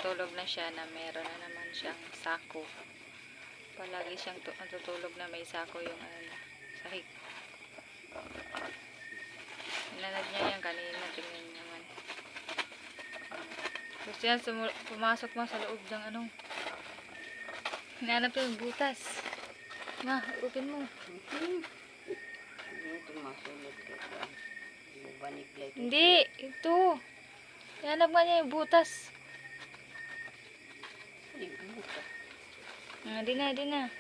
natutulog na siya na meron na naman siyang sako. Palagi siyang natutulog na may sako yung sahig. Nanad niya yan kanina. Tingnan naman. Gusto yan pumasok mo sa loob ng hinahanap yung butas. Na, open mo. Hindi, ito. Hinahanap nga niya yung butas. Di na.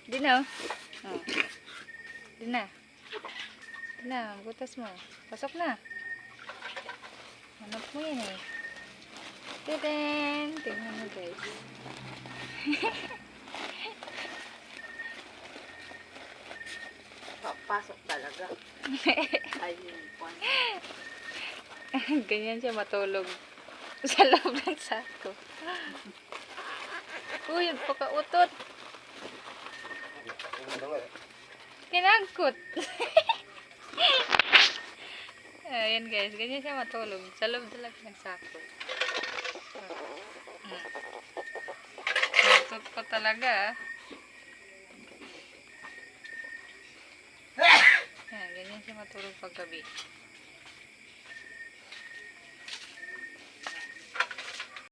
Di na, oh. Di na. Di na, butas mo. Pasok na. Hanap mo yan eh. Tadaan! Tingnan mo guys. Papasok talaga. Ayun po. Ganyan siya matulog sa loob ng sako. Uy, pagkautot. Kinangkot. Ayan guys, ganyan siya matulog sa loob talaga ng sako. Utot ko talaga. Ganyan siya matulog paggabi.